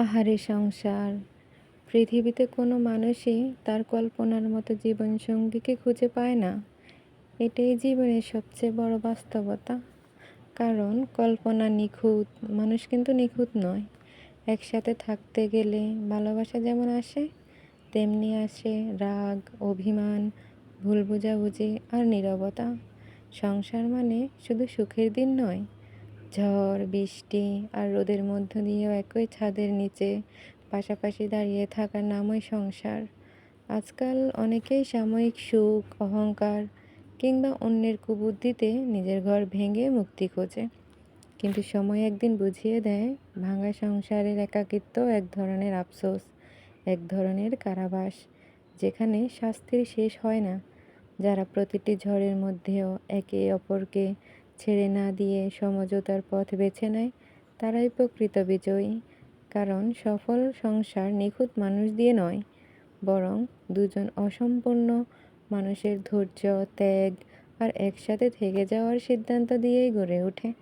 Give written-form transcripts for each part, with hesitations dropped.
আহারে সংসার। পৃথিবীতে কোনো মানুষই তার কল্পনার মতো জীবনসঙ্গীকে খুঁজে পায় না। এটাই জীবনের সবচেয়ে বড় বাস্তবতা। কারণ কল্পনা নিখুঁত, মানুষ কিন্তু নিখুঁত নয়। একসাথে থাকতে গেলে ভালোবাসা যেমন আসে, তেমনি আসে রাগ, অভিমান, ভুল বোঝাবুঝি আর নীরবতা। সংসার মানে শুধু সুখের দিন নয়, ঝড়, বৃষ্টি আর রোদের মধ্য দিয়েও একই ছাদের নিচে পাশাপাশি দাঁড়িয়ে থাকার নামই সংসার। আজকাল অনেকেই সাময়িক সুখ, অহংকার কিংবা অন্যের কুবুদ্ধিতে নিজের ঘর ভেঙে মুক্তি খোঁজে। কিন্তু সময় একদিন বুঝিয়ে দেয়, ভাঙা সংসারের একাকিত্ব এক ধরনের আফসোস, এক ধরনের কারাবাস, যেখানে শাস্তির শেষ হয় না। যারা প্রতিটি ঝড়ের মধ্যেও একে অপরকে ছেড়ে না দিয়ে সমঝোতার পথ বেছে নেয়, তারাই প্রকৃত বিজয়ী। কারণ সফল সংসার নিখুঁত মানুষ দিয়ে নয়, বরং দুজন অসম্পূর্ণ মানুষের ধৈর্য, ত্যাগ আর একসাথে থেকে যাওয়ার সিদ্ধান্ত দিয়েই গড়ে ওঠে।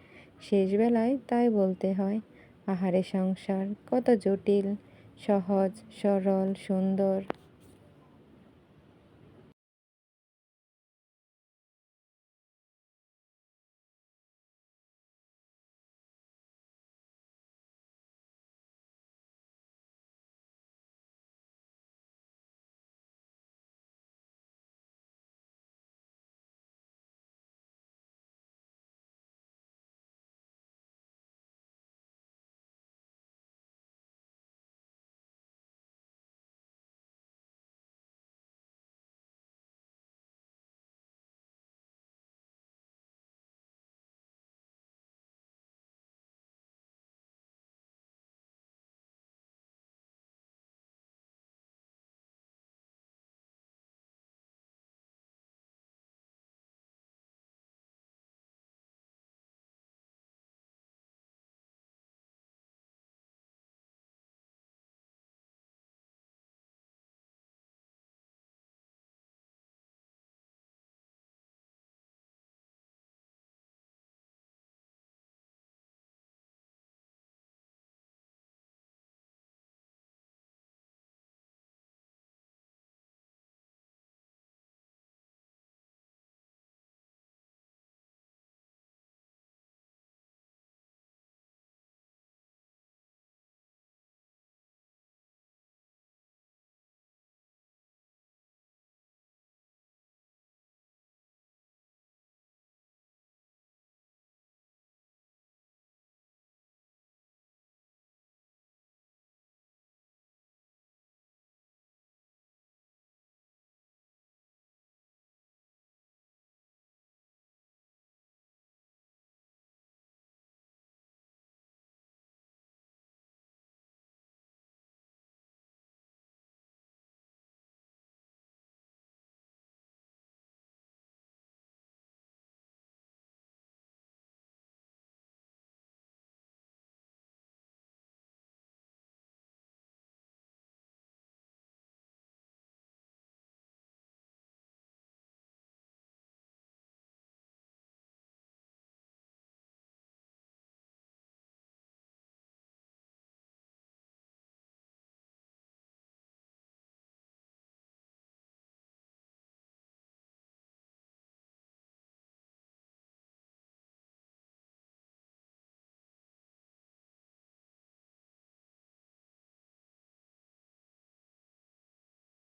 শেষবেলায় তাই বলতে হয়, আহারে সংসার কত জটিল, সহজ, সরল, সুন্দর।